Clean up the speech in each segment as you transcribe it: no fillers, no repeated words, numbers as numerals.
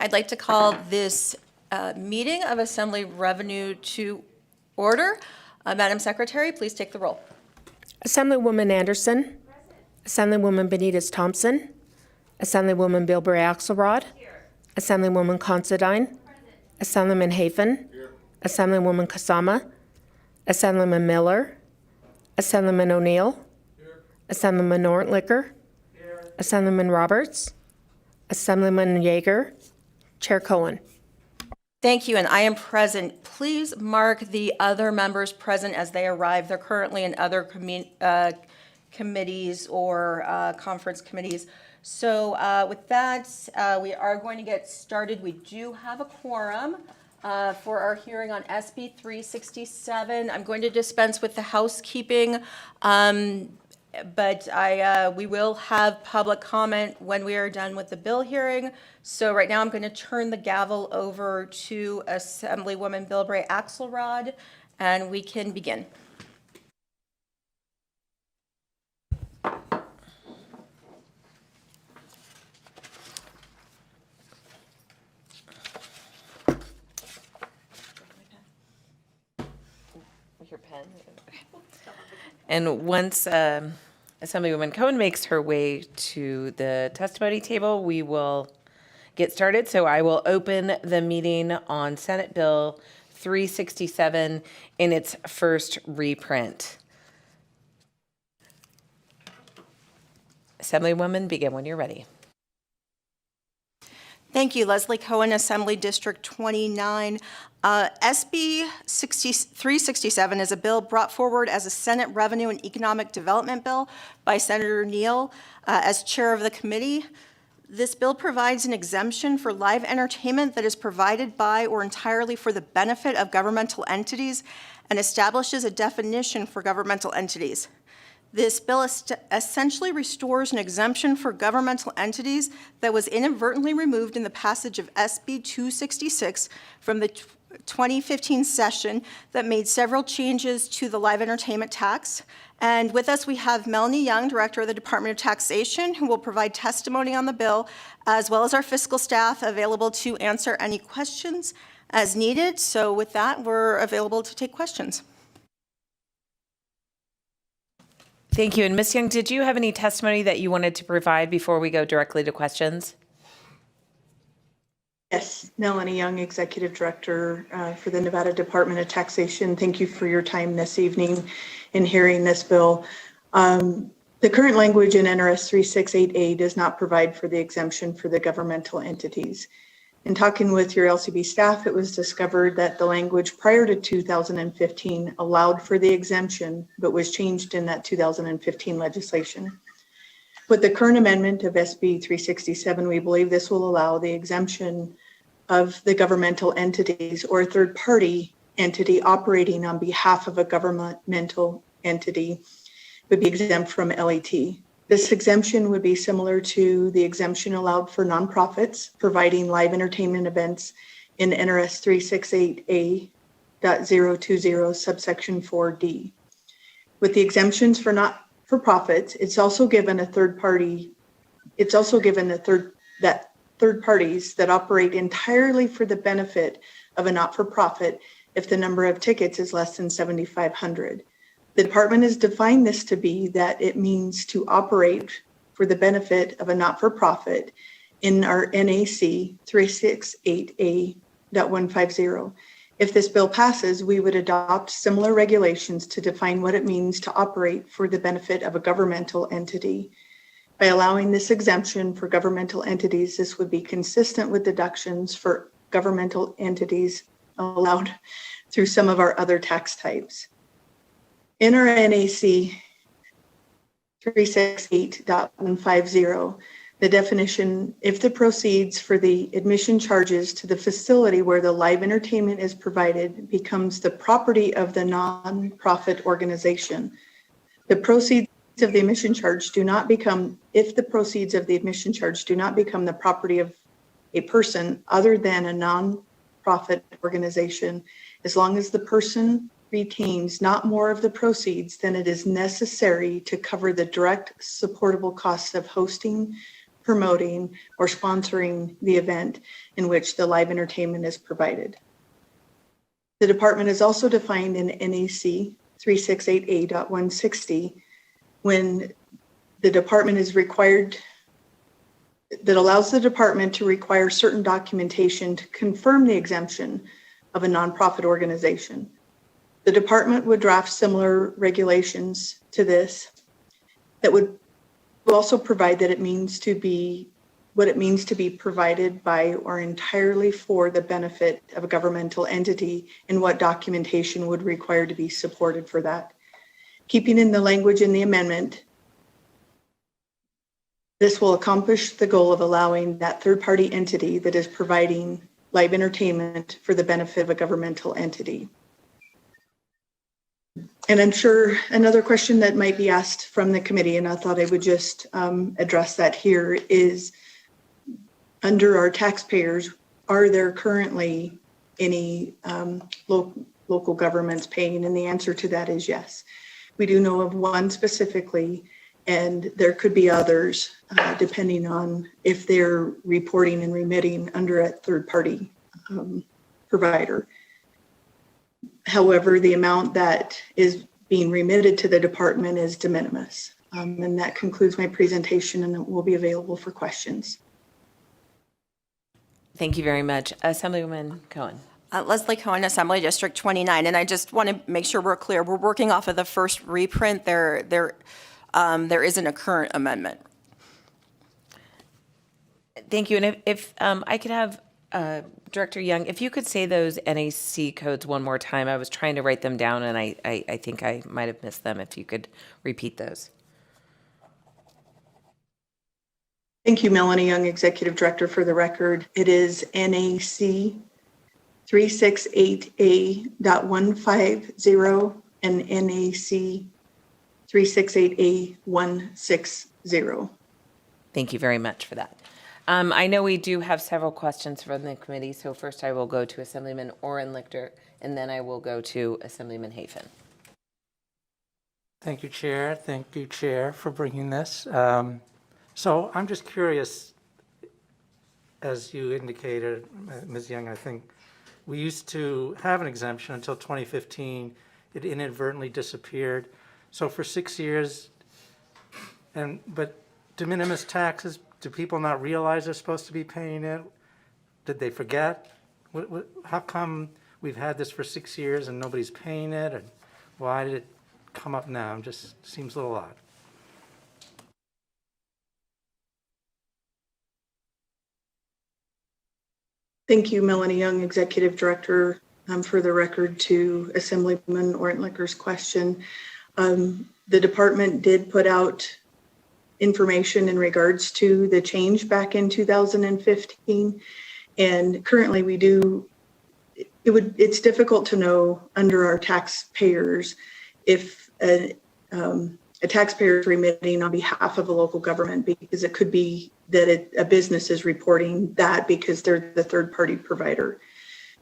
I'd like to call this meeting of Assembly Revenue to order. Madam Secretary, please take the roll. Assemblywoman Anderson. Assemblywoman Benitez Thompson. Assemblywoman Bilbray Axelrod. Assemblywoman Considine. Assemblyman Hafen. Assemblywoman Kasama. Assemblyman Miller. Assemblyman O'Neill. Assemblyman Ortlicker. Assemblyman Roberts. Assemblyman Yeager. Chair Cohen. Thank you, and I am present. Please mark the other members present as they arrive. They're currently in other committees or conference committees. So with that, we are going to get started. We do have a quorum for our hearing on SB 367. I'm going to dispense with the housekeeping, but we will have public comment when we are done with the bill hearing. So right now I'm going to turn the gavel over to Assemblywoman Bilbray Axelrod, and we can begin. Your pen. And once Assemblywoman Cohen makes her way to the testimony table, we will get started. So I will open the meeting on Senate Bill 367 in its first reprint. Assemblywoman, begin when you're ready. Thank you, Leslie Cohen, Assembly District 29. SB 367 is a bill brought forward as a Senate Revenue and Economic Development bill by Senator Neal as chair of the committee. This bill provides an exemption for live entertainment that is provided by or entirely for the benefit of governmental entities and establishes a definition for governmental entities. This bill essentially restores an exemption for governmental entities that was inadvertently removed in the passage of SB 266 from the 2015 session that made several changes to the live entertainment tax. And with us, we have Melanie Young, Director of the Department of Taxation, who will provide testimony on the bill, as well as our fiscal staff available to answer any questions as needed. So with that, we're available to take questions. Thank you. And Ms. Young, did you have any testimony that you wanted to provide before we go directly to questions? Yes, Melanie Young, Executive Director for the Nevada Department of Taxation. Thank you for your time this evening in hearing this bill. The current language in NRS 368A does not provide for the exemption for the governmental entities. In talking with your LCB staff, it was discovered that the language prior to 2015 allowed for the exemption, but was changed in that 2015 legislation. With the current amendment of SB 367, we believe this will allow the exemption of the governmental entities or third-party entity operating on behalf of a governmental entity would be exempt from LET. This exemption would be similar to the exemption allowed for nonprofits providing live entertainment events in NRS 368A.020 subsection 4D. With the exemptions for not-for-profits, it's also given that third parties that operate entirely for the benefit of a not-for-profit if the number of tickets is less than 7,500. The department has defined this to be that it means to operate for the benefit of a not-for-profit in our NAC 368A.150. If this bill passes, we would adopt similar regulations to define what it means to operate for the benefit of a governmental entity. By allowing this exemption for governmental entities, this would be consistent with deductions for governmental entities allowed through some of our other tax types. In our NAC 368.150, the definition, if the proceeds for the admission charges to the facility where the live entertainment is provided becomes the property of the nonprofit organization, the proceeds of the admission charge do not become, if the proceeds of the admission charge do not become the property of a person other than a nonprofit organization, as long as the person retains not more of the proceeds than it is necessary to cover the direct supportable costs of hosting, promoting, or sponsoring the event in which the live entertainment is provided. The department is also defined in NAC 368A.160 when the department is required, that allows the department to require certain documentation to confirm the exemption of a nonprofit organization. The department would draft similar regulations to this that would also provide that it means to be what it means to be provided by or entirely for the benefit of a governmental entity and what documentation would require to be supported for that. Keeping in the language in the amendment, this will accomplish the goal of allowing that third-party entity that is providing live entertainment for the benefit of a governmental entity. And I'm sure another question that might be asked from the committee, and I thought I would just address that here, is under our taxpayers, are there currently any local governments paying? And the answer to that is yes. We do know of one specifically, and there could be others depending on if they're reporting and remitting under a third-party provider. However, the amount that is being remitted to the department is de minimis. And that concludes my presentation, and it will be available for questions. Thank you very much. Assemblywoman Cohen. Leslie Cohen, Assembly District 29, and I just want to make sure we're clear. We're working off of the first reprint. There isn't a current amendment. Thank you. And if I could have Director Young, if you could say those NAC codes one more time. I was trying to write them down, and I think I might have missed them. If you could repeat those. Thank you, Melanie Young, Executive Director. For the record, it is NAC 368A.150 and NAC 368A.160. Thank you very much for that. I know we do have several questions from the committee, so first I will go to Assemblyman Oren-Lichter, and then I will go to Assemblyman Hafen. Thank you, Chair. Thank you, Chair, for bringing this. So I'm just curious, as you indicated, Ms. Young, I think we used to have an exemption until 2015. It inadvertently disappeared. So for 6 years, but de minimis taxes, do people not realize they're supposed to be paying it? Did they forget? How come we've had this for 6 years and nobody's paying it? And why did it come up now? It just seems a little odd. Thank you, Melanie Young, Executive Director. For the record, to Assemblyman Oren-Lichter's question, the department did put out information in regards to the change back in 2015, and currently we do. It's difficult to know under our taxpayers if a taxpayer is remitting on behalf of a local government, because it could be that a business is reporting that because they're the third-party provider.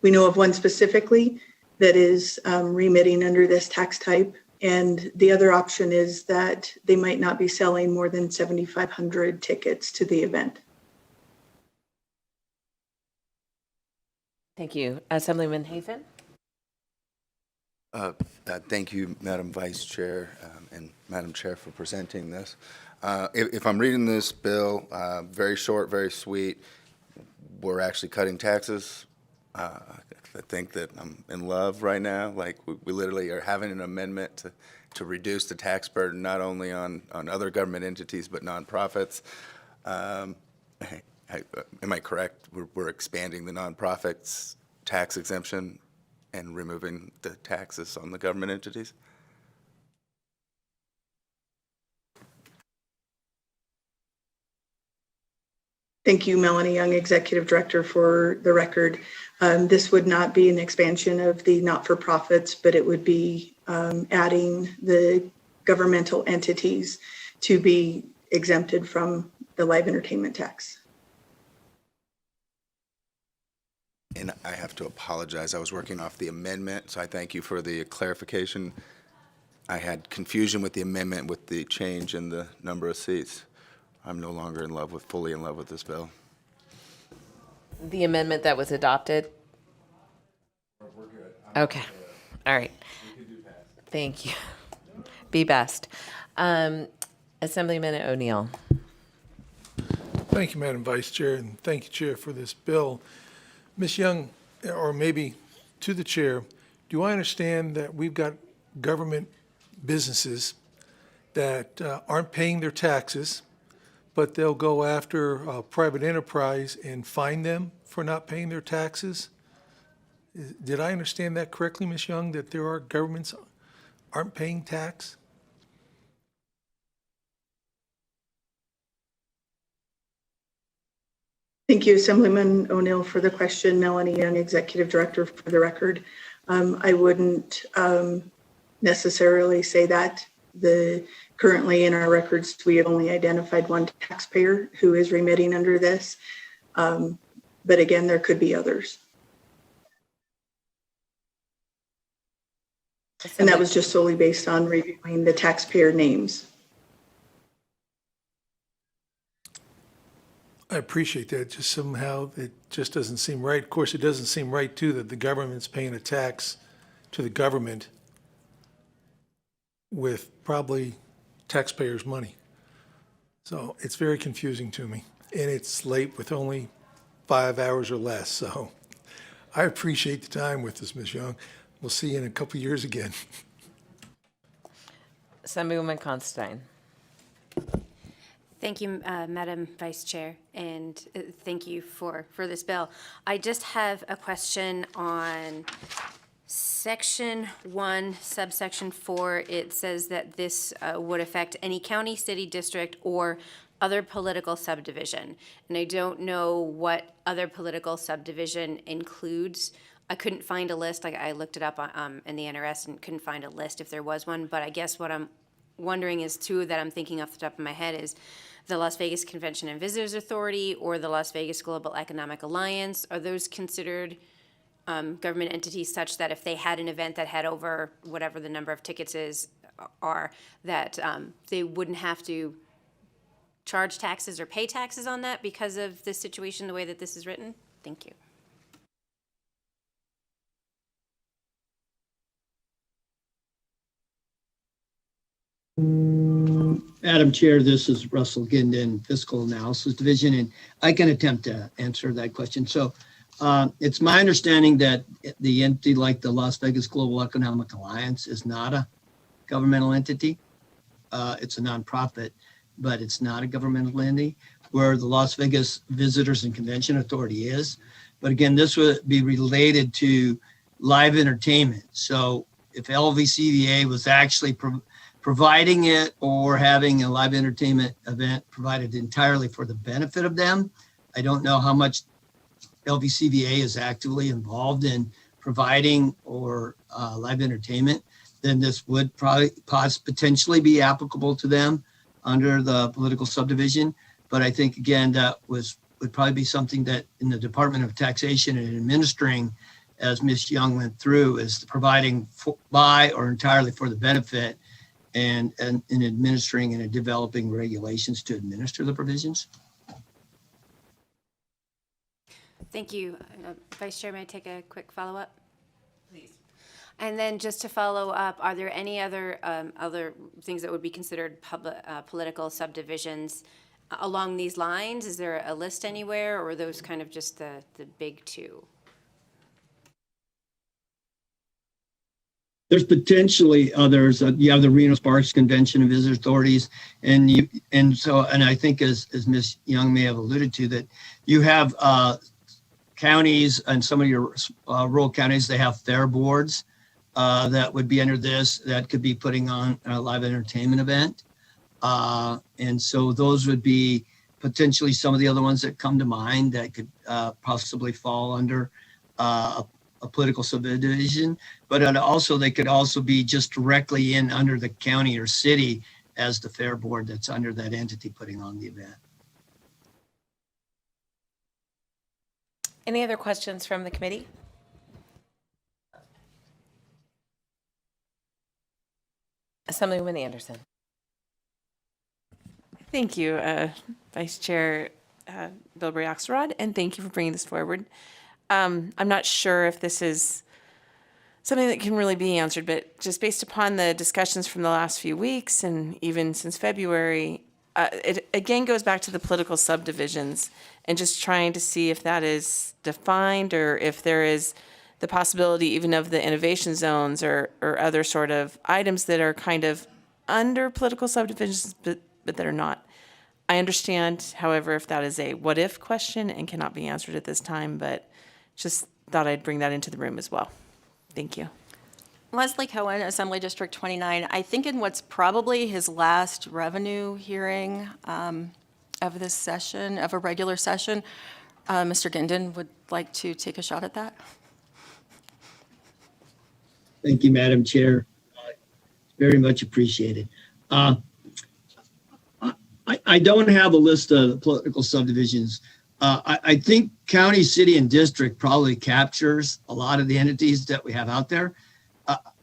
We know of one specifically that is remitting under this tax type, and the other option is that they might not be selling more than 7,500 tickets to the event. Thank you. Assemblyman Hafen? Thank you, Madam Vice Chair and Madam Chair, for presenting this. If I'm reading this bill, very short, very sweet, we're actually cutting taxes. I think that I'm in love right now. Like we literally are having an amendment to reduce the tax burden, not only on other government entities, but nonprofits. Am I correct? We're expanding the nonprofits tax exemption and removing the taxes on the government entities? Thank you, Melanie Young, Executive Director. For the record, this would not be an expansion of the not-for-profits, but it would be adding the governmental entities to be exempted from the live entertainment tax. And I have to apologize. I was working off the amendment, so I thank you for the clarification. I had confusion with the amendment with the change in the number of seats. I'm no longer fully in love with this bill. The amendment that was adopted? We're good. Okay, all right. Thank you. Be best. Assemblyman O'Neill. Thank you, Madam Vice Chair, and thank you, Chair, for this bill. Ms. Young, or maybe to the Chair, do I understand that we've got government businesses that aren't paying their taxes, but they'll go after private enterprise and fine them for not paying their taxes? Did I understand that correctly, Ms. Young, that there are governments aren't paying tax? Thank you, Assemblyman O'Neill, for the question. Melanie Young, Executive Director, for the record. I wouldn't necessarily say that. Currently in our records, we have only identified one taxpayer who is remitting under this. But again, there could be others. And that was just solely based on reviewing the taxpayer names. I appreciate that. Just somehow it just doesn't seem right. Of course, it doesn't seem right, too, that the government's paying a tax to the government with probably taxpayers' money. So it's very confusing to me. And it's late with only 5 hours or less. So I appreciate the time with us, Ms. Young. We'll see you in a couple of years again. Assemblywoman Constein. Thank you, Madam Vice Chair, and thank you for this bill. I just have a question on Section 1, subsection 4. It says that this would affect any county, city, district, or other political subdivision. And I don't know what other political subdivision includes. I couldn't find a list. I looked it up in the NRS and couldn't find a list if there was one. But I guess what I'm wondering is, two that I'm thinking off the top of my head is the Las Vegas Convention and Visitors Authority or the Las Vegas Global Economic Alliance. Are those considered government entities such that if they had an event that had over whatever the number of tickets are, that they wouldn't have to charge taxes or pay taxes on that because of this situation, the way that this is written? Thank you. Madam Chair, this is Russell Ginden, Fiscal Analysis Division, and I can attempt to answer that question. So it's my understanding that the entity like the Las Vegas Global Economic Alliance is not a governmental entity. It's a nonprofit, but it's not a governmental entity, where the Las Vegas Visitors and Convention Authority is. But again, this would be related to live entertainment. So if LVCVA was actually providing it or having a live entertainment event provided entirely for the benefit of them, I don't know how much LVCVA is actively involved in providing or live entertainment, then this would probably potentially be applicable to them under the political subdivision. But I think, again, that would probably be something that in the Department of Taxation and Administering, as Ms. Young went through, is providing by or entirely for the benefit and in administering and developing regulations to administer the provisions. Thank you. Vice Chair, may I take a quick follow-up? Please. And then just to follow up, are there any other things that would be considered political subdivisions along these lines? Is there a list anywhere, or are those kind of just the big two? There's potentially others. You have the Reno Sparks Convention and Visitors Authorities, and I think as Ms. Young may have alluded to, that you have counties and some of your rural counties, they have fair boards that would be under this, that could be putting on a live entertainment event. And so those would be potentially some of the other ones that come to mind that could possibly fall under a political subdivision, but also they could also be just directly in under the county or city as the fair board that's under that entity putting on the event. Any other questions from the committee? Assemblywoman Anderson. Thank you, Vice Chair Bilberry Axelrod, and thank you for bringing this forward. I'm not sure if this is something that can really be answered, but just based upon the discussions from the last few weeks and even since February, it again goes back to the political subdivisions and just trying to see if that is defined or if there is the possibility even of the innovation zones or other sort of items that are kind of under political subdivisions, but that are not. I understand, however, if that is a what-if question and cannot be answered at this time, but just thought I'd bring that into the room as well. Thank you. Leslie Cohen, Assembly District 29. I think in what's probably his last revenue hearing of this session, of a regular session, Mr. Ginden would like to take a shot at that. Thank you, Madam Chair. Very much appreciated. I don't have a list of the political subdivisions. I think county, city, and district probably captures a lot of the entities that we have out there.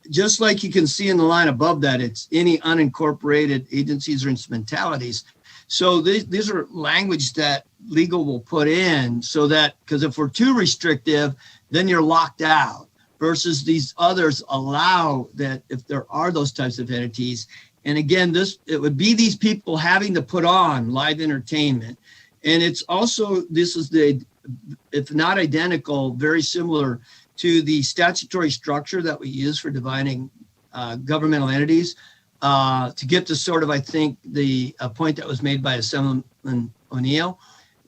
Just like you can see in the line above that, it's any unincorporated agencies or instrumentalities. So these are language that legal will put in so that, because if we're too restrictive, then you're locked out, versus these others allow that if there are those types of entities. And again, it would be these people having to put on live entertainment. And it's also, this is if not identical, very similar to the statutory structure that we use for defining governmental entities, to get to sort of, I think, the point that was made by Assemblyman O'Neill,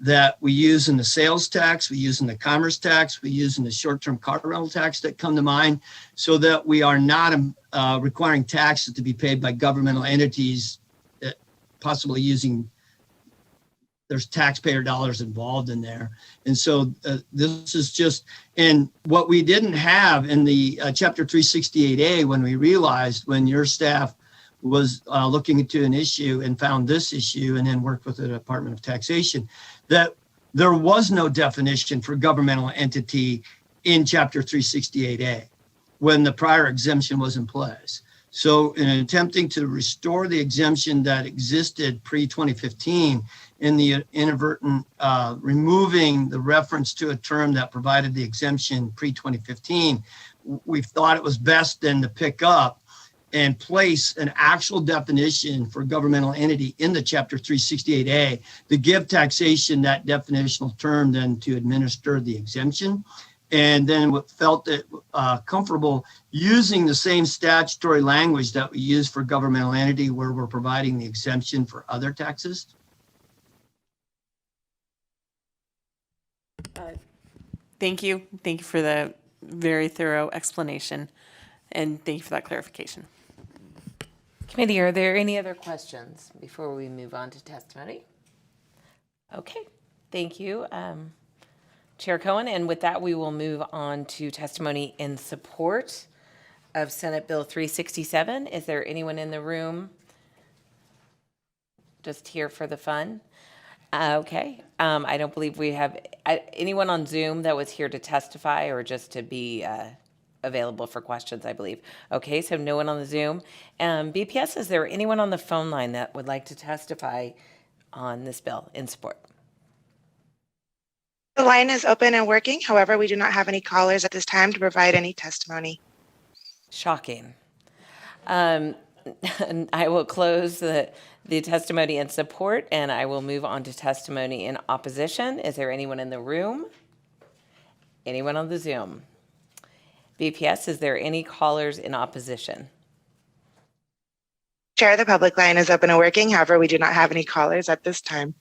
that we use in the sales tax, we use in the commerce tax, we use in the short-term car rental tax that come to mind, so that we are not requiring taxes to be paid by governmental entities, possibly using, there's taxpayer dollars involved in there. And so this is just, and what we didn't have in the Chapter 368A, when we realized, when your staff was looking into an issue and found this issue and then worked with the Department of Taxation, that there was no definition for governmental entity in Chapter 368A when the prior exemption was in place. So in attempting to restore the exemption that existed pre-2015, in the inadvertent removing the reference to a term that provided the exemption pre-2015, we thought it was best then to pick up and place an actual definition for governmental entity in the Chapter 368A to give taxation that definitional term then to administer the exemption. And then felt it comfortable using the same statutory language that we use for governmental entity where we're providing the exemption for other taxes. Thank you. Thank you for the very thorough explanation, and thank you for that clarification. Committee, are there any other questions before we move on to testimony? Okay, thank you, Chair Cohen. And with that, we will move on to testimony in support of Senate Bill 367. Is there anyone in the room just here for the fun? Okay, I don't believe we have anyone on Zoom that was here to testify or just to be available for questions, I believe. Okay, so no one on the Zoom. BPS, is there anyone on the phone line that would like to testify on this bill in support? The line is open and working. However, we do not have any callers at this time to provide any testimony. Shocking. And I will close the testimony in support, and I will move on to testimony in opposition. Is there anyone in the room? Anyone on the Zoom? BPS, is there any callers in opposition? Chair, the public line is open and working. However, we do not have any callers at this time.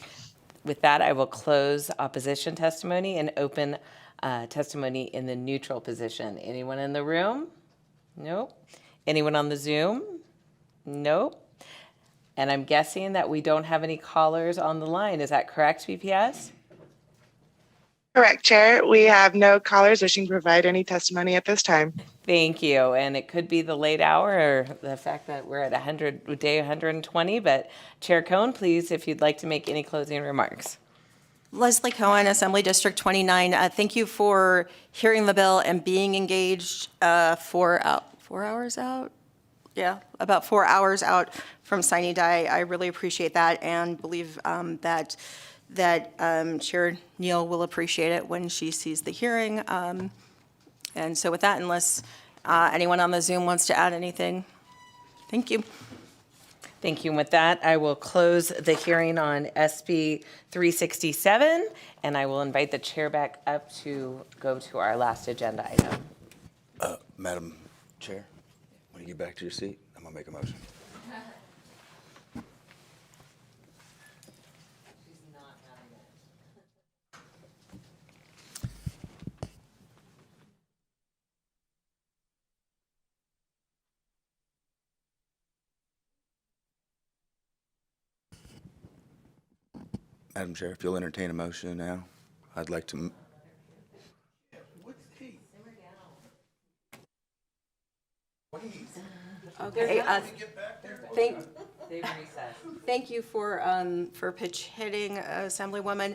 With that, I will close opposition testimony and open testimony in the neutral position. Anyone in the room? Nope. Anyone on the Zoom? Nope. And I'm guessing that we don't have any callers on the line. Is that correct, BPS? Correct, Chair. We have no callers wishing to provide any testimony at this time. Thank you. And it could be the late hour or the fact that we're at day 120, but Chair Cohen, please, if you'd like to make any closing remarks. Leslie Cohen, Assembly District 29. Thank you for hearing the bill and being engaged for 4 hours out. about 4 hours out from sine die. I really appreciate that and believe that Chair Neal will appreciate it when she sees the hearing. And so with that, unless anyone on the Zoom wants to add anything, thank you. Thank you. And with that, I will close the hearing on SB 367, and I will invite the chair back up to go to our last agenda item. Madam Chair, when you get back to your seat, I'm going to make a motion. Madam Chair, if you'll entertain a motion now, I'd like to. Okay. Thank you for pitch hitting, Assemblywoman.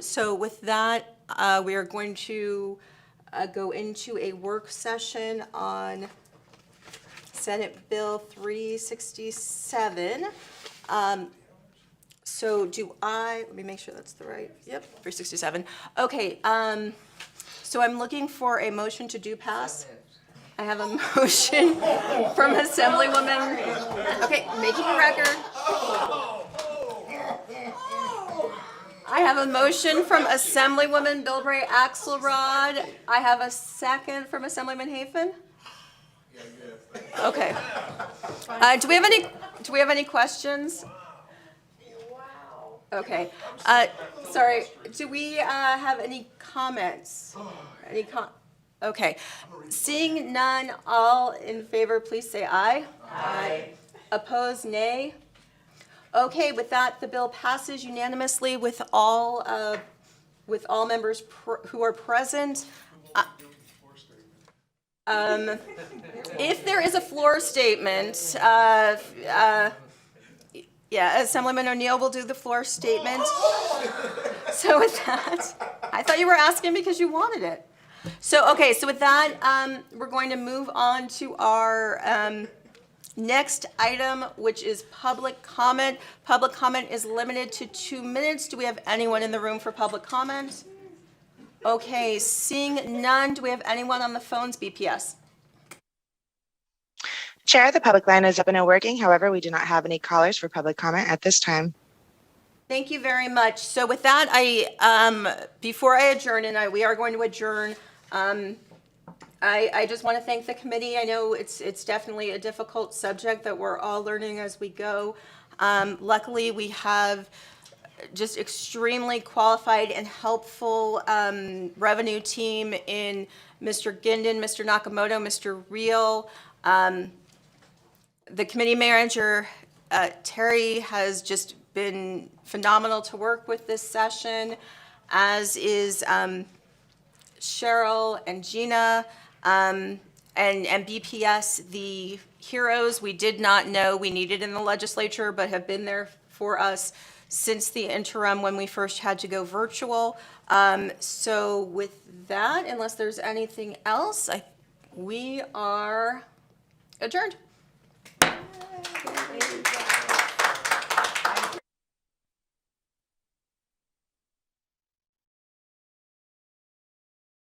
So with that, we are going to go into a work session on Senate Bill 367. So let me make sure that's the right, yep, 367. Okay, so I'm looking for a motion to do pass. I have a motion from Assemblywoman, okay, making a record. I have a motion from Assemblywoman Bilbray Axelrod. I have a second from Assemblyman Hafen. Okay. Do we have any questions? Okay. Sorry. Do we have any comments? Okay. Seeing none, all in favor, please say aye. Aye. Opposed, nay. Okay. With that, the bill passes unanimously with all members who are present. If there is a floor statement, Assemblyman O'Neill will do the floor statement. So with that, I thought you were asking because you wanted it. So, okay, so with that, we're going to move on to our next item, which is public comment. Public comment is limited to 2 minutes. Do we have anyone in the room for public comment? Okay, seeing none, do we have anyone on the phones, BPS? Chair, the public line is open and working. However, we do not have any callers for public comment at this time. Thank you very much. So with that, before I adjourn, and we are going to adjourn, I just want to thank the committee. I know it's definitely a difficult subject that we're all learning as we go. Luckily, we have just extremely qualified and helpful revenue team in Mr. Gindin, Mr. Nakamoto, Mr. Reel. The committee manager, Terry, has just been phenomenal to work with this session, as is Cheryl and Gina, and BPS, the heroes we did not know we needed in the legislature, but have been there for us since the interim when we first had to go virtual. So with that, unless there's anything else, we are adjourned.